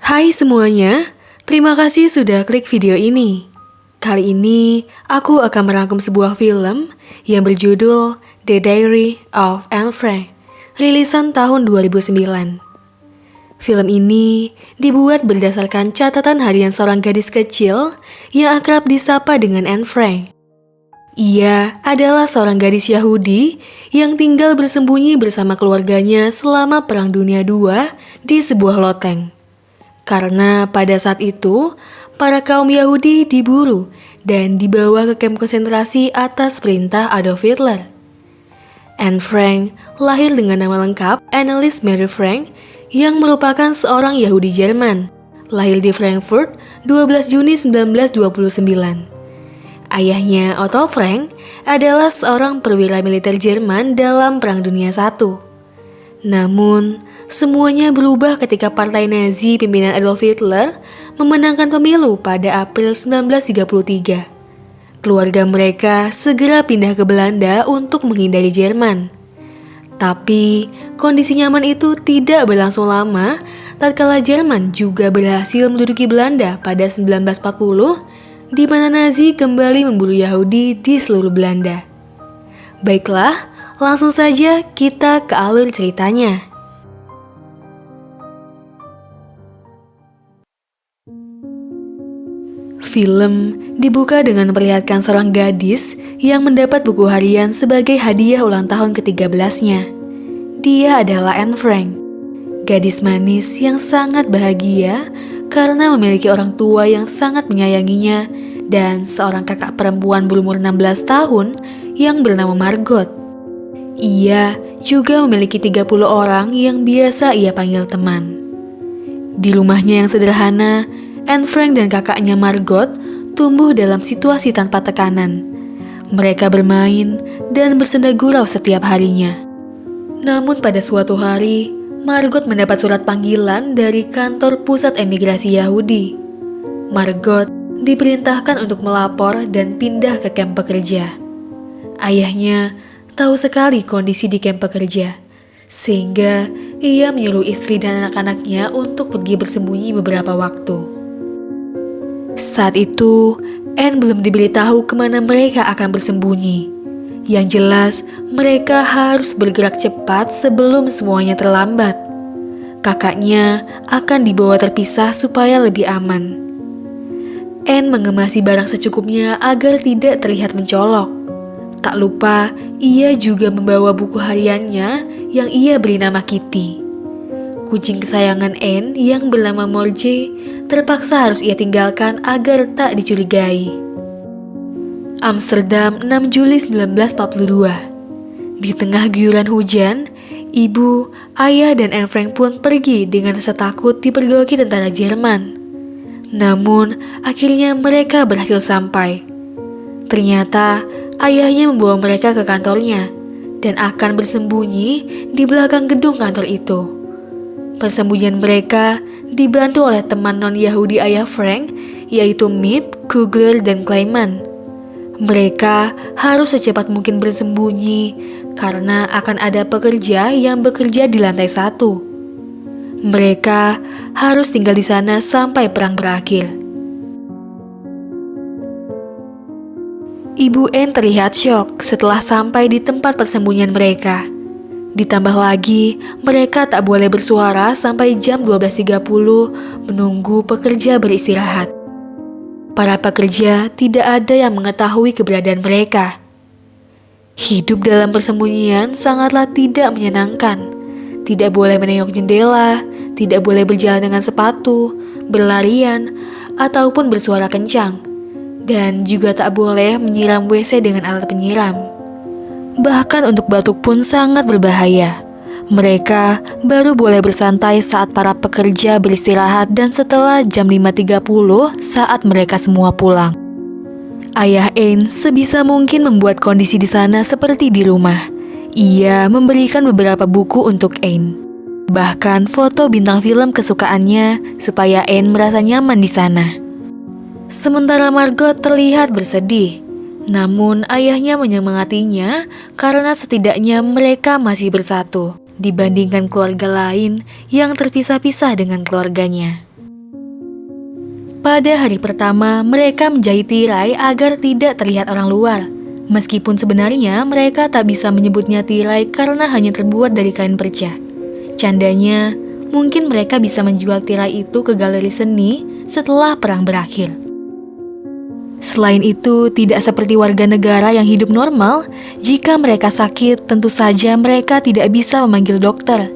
Hai semuanya, terima kasih sudah klik video ini. Kali ini, aku akan merangkum sebuah film yang berjudul The Diary of Anne Frank, rilisan tahun 2009. Film ini dibuat berdasarkan catatan harian seorang gadis kecil yang akrab disapa dengan Anne Frank. Ia adalah seorang gadis Yahudi yang tinggal bersembunyi bersama keluarganya selama Perang Dunia II di sebuah loteng. Karena pada saat itu, para kaum Yahudi diburu dan dibawa ke kamp konsentrasi atas perintah Adolf Hitler. Anne Frank lahir dengan nama lengkap Anneliese Mary Frank yang merupakan seorang Yahudi Jerman. Lahir di Frankfurt 12 Juni 1929. Ayahnya, Otto Frank, adalah seorang perwira militer Jerman dalam Perang Dunia I. Namun, semuanya berubah ketika Partai Nazi pimpinan Adolf Hitler memenangkan pemilu pada April 1933. Keluarga mereka segera pindah ke Belanda untuk menghindari Jerman. Tapi, kondisi nyaman itu tidak berlangsung lama tatkala Jerman juga berhasil menduduki Belanda pada 1940, di mana Nazi kembali memburu Yahudi di seluruh Belanda. Baiklah, langsung saja kita ke alur ceritanya. Film dibuka dengan memperlihatkan seorang gadis yang mendapat buku harian sebagai hadiah ulang tahun ke-13-nya. Dia adalah Anne Frank, gadis manis yang sangat bahagia karena memiliki orang tua yang sangat menyayanginya dan seorang kakak perempuan berumur 16 tahun yang bernama Margot. Ia juga memiliki 30 orang yang biasa ia panggil teman. Di rumahnya yang sederhana, Anne Frank dan kakaknya Margot tumbuh dalam situasi tanpa tekanan. Mereka bermain dan bersenda gurau setiap harinya. Namun pada suatu hari, Margot mendapat surat panggilan dari kantor pusat emigrasi Yahudi. Margot diperintahkan untuk melapor dan pindah ke kamp pekerja. Ayahnya tahu sekali kondisi di kamp pekerja, sehingga ia menyuruh istri dan anak-anaknya untuk pergi bersembunyi beberapa waktu. Saat itu, Anne belum diberitahu kemana mereka akan bersembunyi. Yang jelas, mereka harus bergerak cepat sebelum semuanya terlambat. Kakaknya akan dibawa terpisah supaya lebih aman. Anne mengemasi barang secukupnya agar tidak terlihat mencolok. Tak lupa, ia juga membawa buku hariannya yang ia beri nama Kitty. Kucing kesayangan Anne yang bernama Morje terpaksa harus ia tinggalkan agar tak dicurigai. Amsterdam, 6 Juli 1942. Di tengah guyuran hujan, ibu, ayah, dan Anne Frank pun pergi dengan rasa takut dipergoki tentara Jerman. Namun, akhirnya mereka berhasil sampai. Ternyata, ayahnya membawa mereka ke kantornya dan akan bersembunyi di belakang gedung kantor itu. Persembunyian mereka dibantu oleh teman non-Yahudi ayah Frank, yaitu Miep, Kugler, dan Kleiman. Mereka harus secepat mungkin bersembunyi karena akan ada pekerja yang bekerja di lantai 1. Mereka harus tinggal di sana sampai perang berakhir. Ibu Anne terlihat syok setelah sampai di tempat persembunyian mereka. Ditambah lagi, mereka tak boleh bersuara sampai jam 12.30 menunggu pekerja beristirahat. Para pekerja tidak ada yang mengetahui keberadaan mereka. Hidup dalam persembunyian sangatlah tidak menyenangkan. Tidak boleh menengok jendela, tidak boleh berjalan dengan sepatu, berlarian, ataupun bersuara kencang. Dan juga tak boleh menyiram WC dengan alat penyiram. Bahkan untuk batuk pun sangat berbahaya. Mereka baru boleh bersantai saat para pekerja beristirahat dan setelah jam 5.30 saat mereka semua pulang. Ayah Anne sebisa mungkin membuat kondisi di sana seperti di rumah. Ia memberikan beberapa buku untuk Anne. Bahkan foto bintang film kesukaannya supaya Anne merasa nyaman di sana. Sementara Margot terlihat bersedih. Namun ayahnya menyemangatinya karena setidaknya mereka masih bersatu dibandingkan keluarga lain yang terpisah-pisah dengan keluarganya. Pada hari pertama, mereka menjahit tirai agar tidak terlihat orang luar. Meskipun sebenarnya mereka tak bisa menyebutnya tirai karena hanya terbuat dari kain perca. Candanya, mungkin mereka bisa menjual tirai itu ke galeri seni setelah perang berakhir. Selain itu, tidak seperti warga negara yang hidup normal, jika mereka sakit, tentu saja mereka tidak bisa memanggil dokter.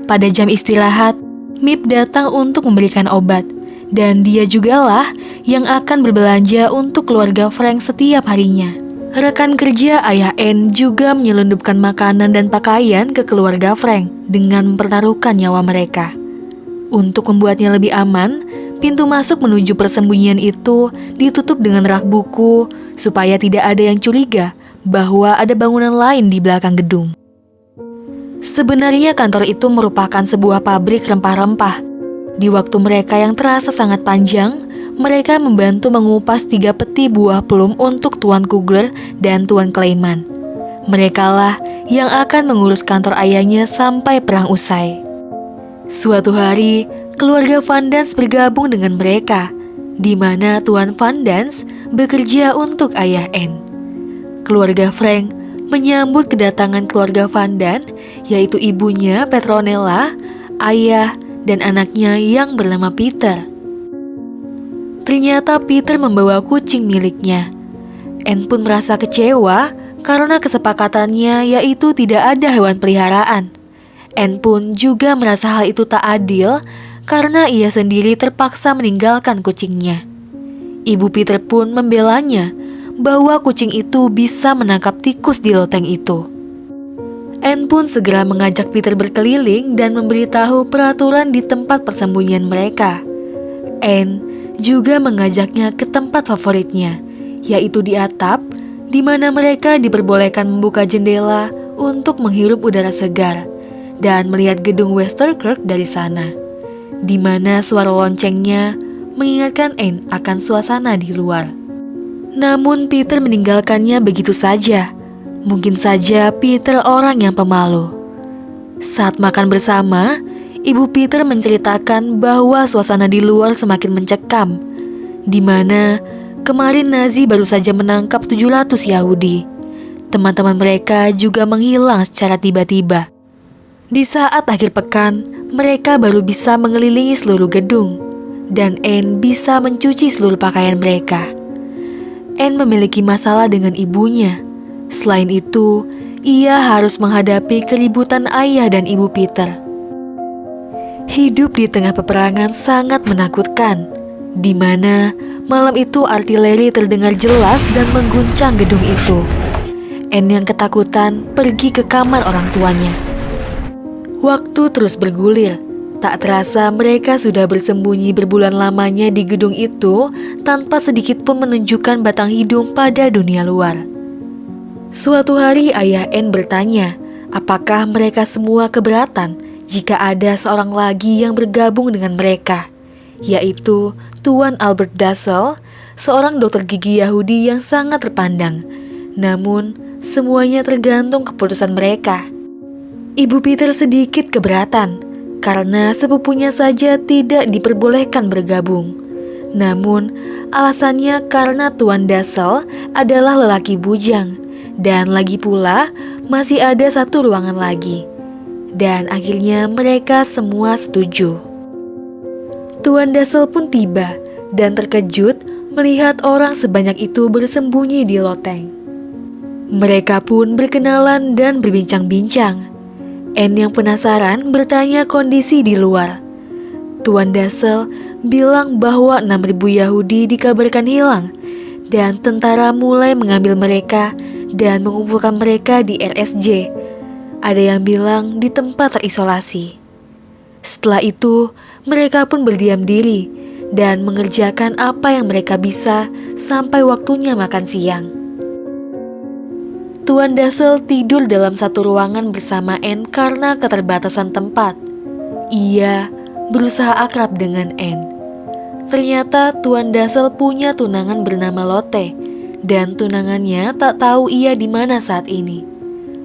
Pada jam istirahat, Mip datang untuk memberikan obat, dan dia jugalah yang akan berbelanja untuk keluarga Frank setiap harinya. Rekan kerja ayah Anne juga menyelundupkan makanan dan pakaian ke keluarga Frank dengan mempertaruhkan nyawa mereka. Untuk membuatnya lebih aman, pintu masuk menuju persembunyian itu ditutup dengan rak buku supaya tidak ada yang curiga bahwa ada bangunan lain di belakang gedung. Sebenarnya kantor itu merupakan sebuah pabrik rempah-rempah. Di waktu mereka yang terasa sangat panjang, mereka membantu mengupas 3 peti buah plum untuk Tuan Kugler dan Tuan Clayman. Merekalah yang akan mengurus kantor ayahnya sampai perang usai. Suatu hari, keluarga Van Dans bergabung dengan mereka, di mana Tuan Van Dans bekerja untuk ayah Anne. Keluarga Frank menyambut kedatangan keluarga Van Dans, yaitu ibunya Petronella, ayah, dan anaknya yang bernama Peter. Ternyata Peter membawa kucing miliknya. Anne pun merasa kecewa karena kesepakatannya yaitu tidak ada hewan peliharaan. Anne pun juga merasa hal itu tak adil karena ia sendiri terpaksa meninggalkan kucingnya. Ibu Peter pun membelanya bahwa kucing itu bisa menangkap tikus di loteng itu. Anne pun segera mengajak Peter berkeliling dan memberitahu peraturan di tempat persembunyian mereka. Anne juga mengajaknya ke tempat favoritnya, yaitu di atap, di mana mereka diperbolehkan membuka jendela untuk menghirup udara segar dan melihat gedung Westerkirk dari sana, di mana suara loncengnya mengingatkan Anne akan suasana di luar. Namun Peter meninggalkannya begitu saja. Mungkin saja Peter orang yang pemalu. Saat makan bersama, Ibu Peter menceritakan bahwa suasana di luar semakin mencekam, di mana kemarin Nazi baru saja menangkap 700 Yahudi. Teman-teman mereka juga menghilang secara tiba-tiba. Di saat akhir pekan, mereka baru bisa mengelilingi seluruh gedung, dan Anne bisa mencuci seluruh pakaian mereka. Anne memiliki masalah dengan ibunya. Selain itu, ia harus menghadapi keributan ayah dan ibu Peter. Hidup di tengah peperangan sangat menakutkan, di mana malam itu artileri terdengar jelas dan mengguncang gedung itu. Anne yang ketakutan pergi ke kamar orang tuanya. Waktu terus bergulir. Tak terasa mereka sudah bersembunyi berbulan lamanya di gedung itu tanpa sedikit pun menunjukkan batang hidung pada dunia luar. Suatu hari ayah Anne bertanya, apakah mereka semua keberatan jika ada seorang lagi yang bergabung dengan mereka, yaitu Tuan Albert Dassel, seorang dokter gigi Yahudi yang sangat terpandang. Namun, semuanya tergantung keputusan mereka. Ibu Peter sedikit keberatan, karena sepupunya saja tidak diperbolehkan bergabung. Namun, alasannya karena Tuan Dassel adalah lelaki bujang, dan lagi pula masih ada satu ruangan lagi. Dan akhirnya mereka semua setuju. Tuan Dassel pun tiba, dan terkejut melihat orang sebanyak itu bersembunyi di loteng. Mereka pun berkenalan dan berbincang-bincang. Anne yang penasaran bertanya kondisi di luar. Tuan Dassel bilang bahwa 6.000 Yahudi dikabarkan hilang, dan tentara mulai mengambil mereka dan mengumpulkan mereka di RSJ. Ada yang bilang di tempat terisolasi. Setelah itu, mereka pun berdiam diri dan mengerjakan apa yang mereka bisa sampai waktunya makan siang. Tuan Dassel tidur dalam satu ruangan bersama Anne karena keterbatasan tempat. Ia berusaha akrab dengan Anne. Ternyata Tuan Dassel punya tunangan bernama Lotte, dan tunangannya tak tahu ia di mana saat ini.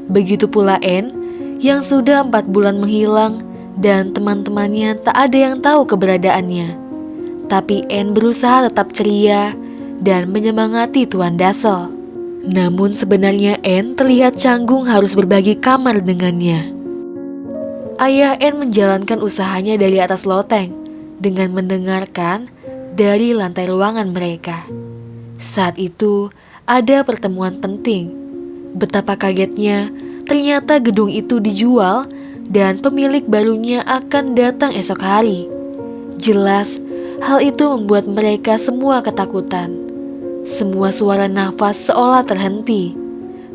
Begitu pula Anne yang sudah 4 bulan menghilang dan teman-temannya tak ada yang tahu keberadaannya. Tapi Anne berusaha tetap ceria dan menyemangati Tuan Dassel. Namun sebenarnya Anne terlihat canggung harus berbagi kamar dengannya. Ayah Anne menjalankan usahanya dari atas loteng dengan mendengarkan dari lantai ruangan mereka. Saat itu ada pertemuan penting. Betapa kagetnya, ternyata gedung itu dijual dan pemilik barunya akan datang esok hari. Jelas, hal itu membuat mereka semua ketakutan. Semua suara nafas seolah terhenti.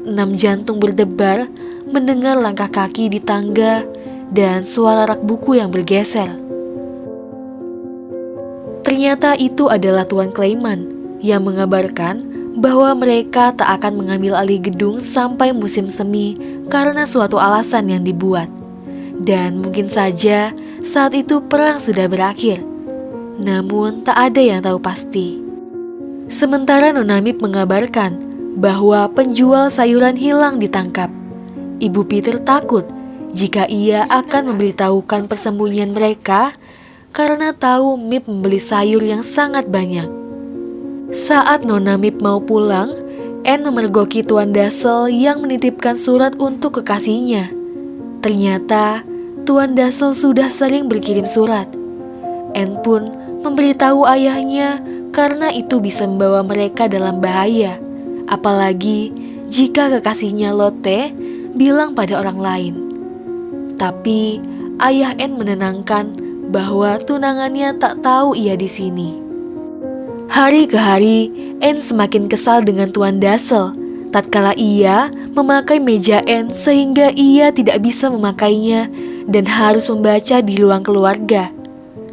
6 jantung berdebar mendengar langkah kaki di tangga dan suara rak buku yang bergeser. Ternyata itu adalah Tuan Clayman yang mengabarkan bahwa mereka tak akan mengambil alih gedung sampai musim semi karena suatu alasan yang dibuat. Dan mungkin saja saat itu perang sudah berakhir. Namun tak ada yang tahu pasti. Sementara Nona Mip mengabarkan bahwa penjual sayuran hilang ditangkap. Ibu Peter takut jika ia akan memberitahukan persembunyian mereka karena tahu Mip membeli sayur yang sangat banyak. Saat Nona Mip mau pulang, Anne memergoki Tuan Dassel yang menitipkan surat untuk kekasihnya. Ternyata Tuan Dassel sudah sering berkirim surat. Anne pun memberitahu ayahnya karena itu bisa membawa mereka dalam bahaya. Apalagi jika kekasihnya Lotte bilang pada orang lain. Tapi ayah Anne menenangkan bahwa tunangannya tak tahu ia di sini. Hari ke hari, Anne semakin kesal dengan Tuan Dassel. Tatkala ia memakai meja Anne sehingga ia tidak bisa memakainya dan harus membaca di ruang keluarga.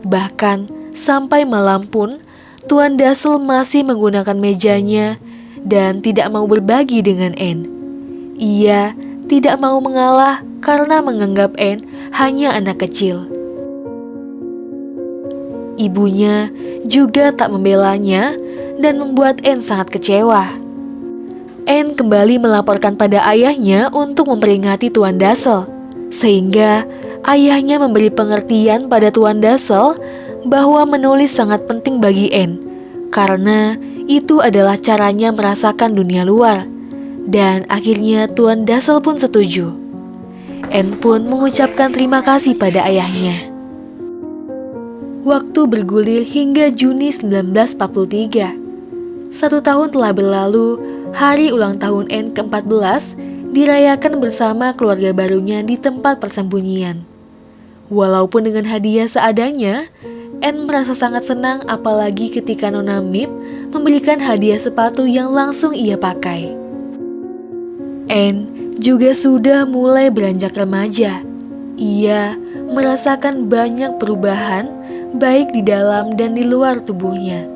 Bahkan sampai malam pun, Tuan Dassel masih menggunakan mejanya dan tidak mau berbagi dengan Anne. Ia tidak mau mengalah karena menganggap Anne hanya anak kecil. Ibunya juga tak membelanya dan membuat Anne sangat kecewa. Anne kembali melaporkan pada ayahnya untuk memperingati Tuan Dassel, sehingga ayahnya memberi pengertian pada Tuan Dassel bahwa menulis sangat penting bagi Anne, karena itu adalah caranya merasakan dunia luar. Dan akhirnya Tuan Dassel pun setuju. Anne pun mengucapkan terima kasih pada ayahnya. Waktu bergulir hingga Juni 1943. 1 tahun telah berlalu, hari ulang tahun Anne ke-14 dirayakan bersama keluarga barunya di tempat persembunyian. Walaupun dengan hadiah seadanya, Anne merasa sangat senang apalagi ketika Nona Mip memberikan hadiah sepatu yang langsung ia pakai. Anne juga sudah mulai beranjak remaja. Ia merasakan banyak perubahan baik di dalam dan di luar tubuhnya.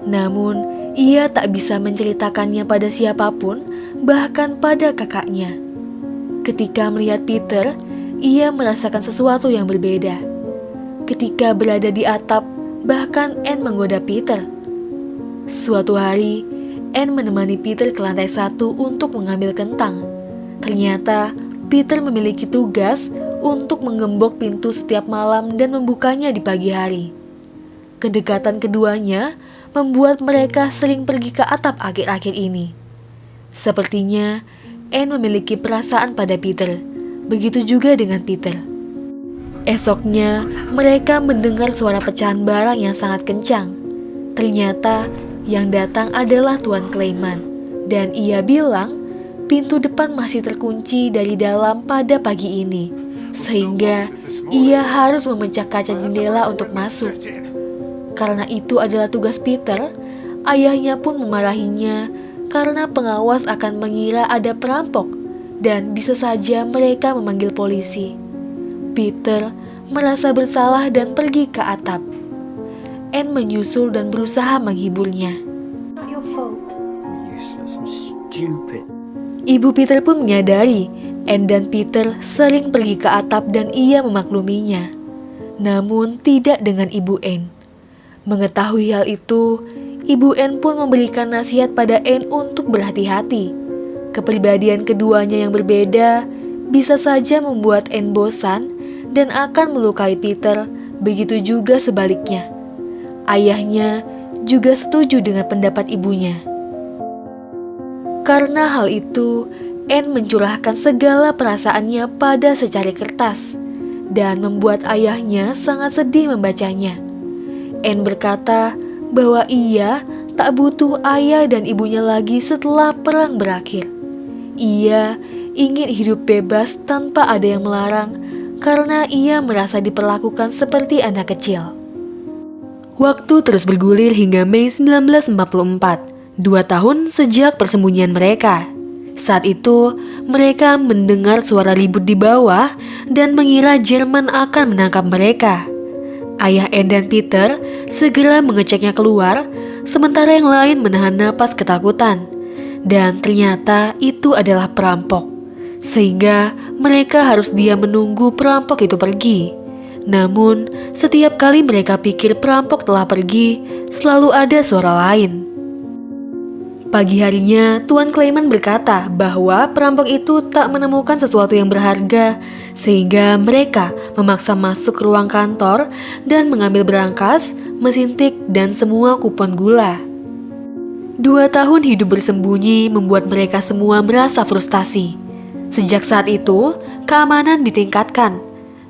Namun, ia tak bisa menceritakannya pada siapapun, bahkan pada kakaknya. Ketika melihat Peter, ia merasakan sesuatu yang berbeda. Ketika berada di atap, bahkan Anne menggoda Peter. Suatu hari, Anne menemani Peter ke lantai 1 untuk mengambil kentang. Ternyata, Peter memiliki tugas untuk menggembok pintu setiap malam dan membukanya di pagi hari. Kedekatan keduanya membuat mereka sering pergi ke atap akhir-akhir ini. Sepertinya Anne memiliki perasaan pada Peter, begitu juga dengan Peter. Esoknya, mereka mendengar suara pecahan barang yang sangat kencang. Ternyata yang datang adalah Tuan Clayman, dan ia bilang pintu depan masih terkunci dari dalam pada pagi ini. Sehingga ia harus memecah kaca jendela untuk masuk. Karena itu adalah tugas Peter, ayahnya pun memarahinya karena pengawas akan mengira ada perampok dan bisa saja mereka memanggil polisi. Peter merasa bersalah dan pergi ke atap. Anne menyusul dan berusaha menghiburnya. Ibu Peter pun menyadari Anne dan Peter sering pergi ke atap dan ia memakluminya. Namun tidak dengan Ibu Anne. Mengetahui hal itu, Ibu Anne pun memberikan nasihat pada Anne untuk berhati-hati. Kepribadian keduanya yang berbeda bisa saja membuat Anne bosan dan akan melukai Peter, begitu juga sebaliknya. Ayahnya juga setuju dengan pendapat ibunya. Karena hal itu, Anne mencurahkan segala perasaannya pada secari kertas dan membuat ayahnya sangat sedih membacanya. Anne berkata bahwa ia tak butuh ayah dan ibunya lagi setelah perang berakhir. Ia ingin hidup bebas tanpa ada yang melarang karena ia merasa diperlakukan seperti anak kecil. Waktu terus bergulir hingga Mei 1944, 2 tahun sejak persembunyian mereka. Saat itu, mereka mendengar suara ribut di bawah dan mengira Jerman akan menangkap mereka. Ayah Anne dan Peter segera mengeceknya keluar, sementara yang lain menahan napas ketakutan. Dan ternyata itu adalah perampok, sehingga mereka harus diam menunggu perampok itu pergi. Namun, setiap kali mereka pikir perampok telah pergi, selalu ada suara lain. Pagi harinya, Tuan Clayman berkata bahwa perampok itu tak menemukan sesuatu yang berharga, sehingga mereka memaksa masuk ke ruang kantor dan mengambil berangkas, mesin tik, dan semua kupon gula. 2 tahun hidup bersembunyi membuat mereka semua merasa frustasi. Sejak saat itu, keamanan ditingkatkan.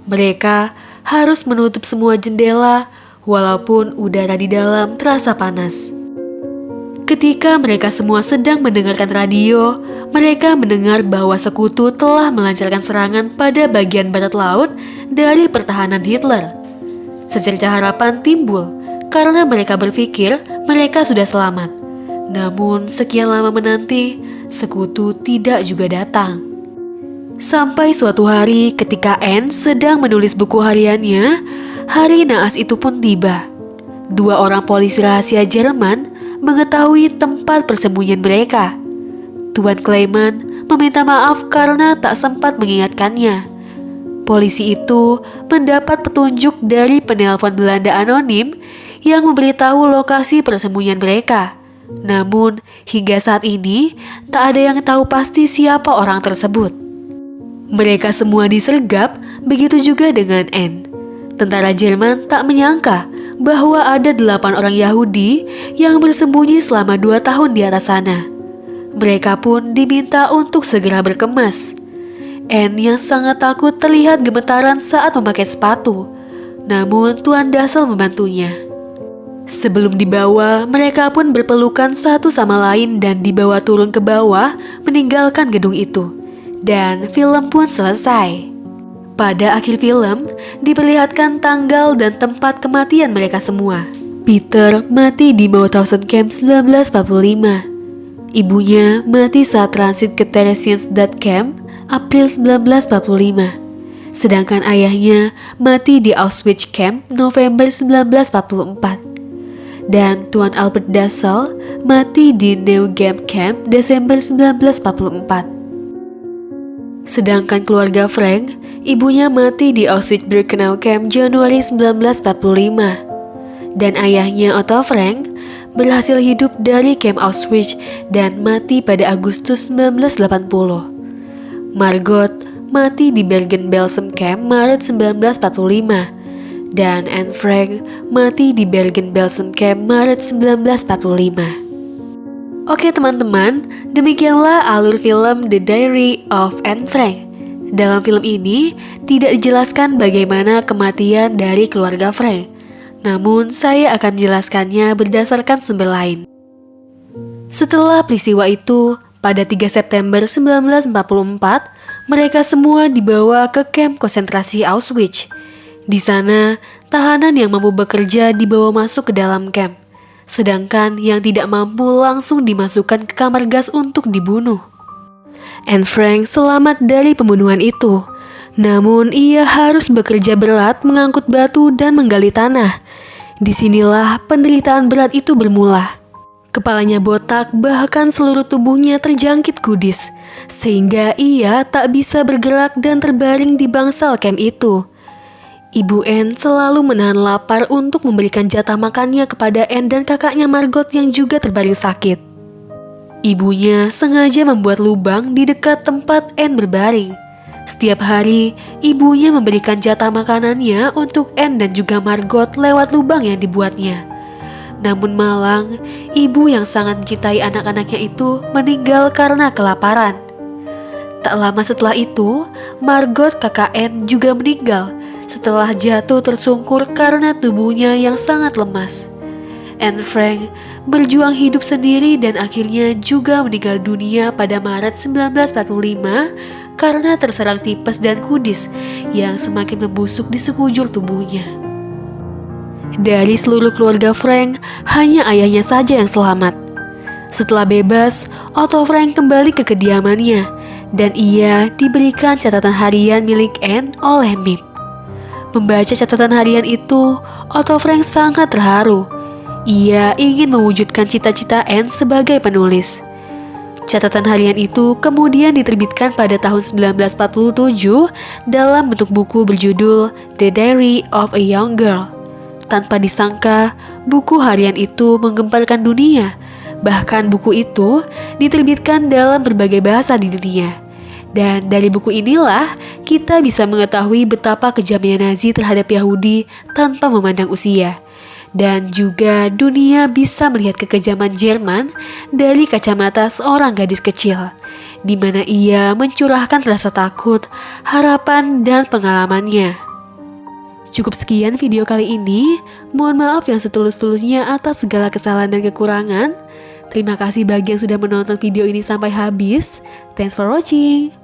Mereka harus menutup semua jendela, walaupun udara di dalam terasa panas. Ketika mereka semua sedang mendengarkan radio, mereka mendengar bahwa sekutu telah melancarkan serangan pada bagian barat laut dari pertahanan Hitler. Secerca harapan timbul karena mereka berpikir mereka sudah selamat. Namun sekian lama menanti, sekutu tidak juga datang. Sampai suatu hari ketika Anne sedang menulis buku hariannya, hari naas itu pun tiba. 2 orang polisi rahasia Jerman mengetahui tempat persembunyian mereka. Tuan Clayman meminta maaf karena tak sempat mengingatkannya. Polisi itu mendapat petunjuk dari penelpon Belanda anonim yang memberitahu lokasi persembunyian mereka. Namun, hingga saat ini tak ada yang tahu pasti siapa orang tersebut. Mereka semua disergap, begitu juga dengan Anne. Tentara Jerman tak menyangka bahwa ada 8 orang Yahudi yang bersembunyi selama 2 tahun di atas sana. Mereka pun diminta untuk segera berkemas. Anne yang sangat takut terlihat gemetaran saat memakai sepatu. Namun Tuan Dassel membantunya. Sebelum dibawa, mereka pun berpelukan satu sama lain dan dibawa turun ke bawah meninggalkan gedung itu. Dan film pun selesai. Pada akhir film, diperlihatkan tanggal dan tempat kematian mereka semua. Peter mati di Mauthausen Camp 1945. Ibunya mati saat transit ke Theresienstadt Camp April 1945. Sedangkan ayahnya mati di Auschwitz Camp November 1944. Dan Tuan Albert Dassel mati di Neugemm Camp Desember 1944. Sedangkan keluarga Frank, ibunya mati di Auschwitz-Birkenau Camp Januari 1945. Dan ayahnya Otto Frank berhasil hidup dari Camp Auschwitz dan mati pada Agustus 1980. Margot mati di Bergen-Belsen Camp Maret 1945. Dan Anne Frank mati di Bergen-Belsen Camp Maret 1945. Oke teman-teman, demikianlah alur film The Diary of Anne Frank. Dalam film ini tidak dijelaskan bagaimana kematian dari keluarga Frank. Namun saya akan menjelaskannya berdasarkan sumber lain. Setelah peristiwa itu, pada 3 September 1944, mereka semua dibawa ke kamp konsentrasi Auschwitz. Di sana, tahanan yang mampu bekerja dibawa masuk ke dalam kamp. Sedangkan yang tidak mampu langsung dimasukkan ke kamar gas untuk dibunuh. Anne Frank selamat dari pembunuhan itu. Namun ia harus bekerja berat mengangkut batu dan menggali tanah. Disinilah penderitaan berat itu bermula. Kepalanya botak, bahkan seluruh tubuhnya terjangkit kudis, sehingga ia tak bisa bergerak dan terbaring di bangsal kamp itu. Ibu Anne selalu menahan lapar untuk memberikan jatah makannya kepada Anne dan kakaknya Margot yang juga terbaring sakit. Ibunya sengaja membuat lubang di dekat tempat Anne berbaring. Setiap hari, ibunya memberikan jatah makanannya untuk Anne dan juga Margot lewat lubang yang dibuatnya. Namun malang, ibu yang sangat mencintai anak-anaknya itu meninggal karena kelaparan. Tak lama setelah itu, Margot kakak Anne juga meninggal setelah jatuh tersungkur karena tubuhnya yang sangat lemas. Anne Frank berjuang hidup sendiri dan akhirnya juga meninggal dunia pada Maret 1945 karena terserang tipes dan kudis yang semakin membusuk di sekujur tubuhnya. Dari seluruh keluarga Frank, hanya ayahnya saja yang selamat. Setelah bebas, Otto Frank kembali ke kediamannya dan ia diberikan catatan harian milik Anne oleh Mip. Membaca catatan harian itu, Otto Frank sangat terharu. Ia ingin mewujudkan cita-cita Anne sebagai penulis. Catatan harian itu kemudian diterbitkan pada tahun 1947 dalam bentuk buku berjudul The Diary of a Young Girl. Tanpa disangka, buku harian itu menggemparkan dunia. Bahkan buku itu diterbitkan dalam berbagai bahasa di dunia. Dan dari buku inilah kita bisa mengetahui betapa kejamnya Nazi terhadap Yahudi tanpa memandang usia. Dan juga dunia bisa melihat kekejaman Jerman dari kacamata seorang gadis kecil, di mana ia mencurahkan rasa takut, harapan, dan pengalamannya. Cukup sekian video kali ini. Mohon maaf yang setulus-tulusnya atas segala kesalahan dan kekurangan. Terima kasih bagi yang sudah menonton video ini sampai habis. Thanks for watching.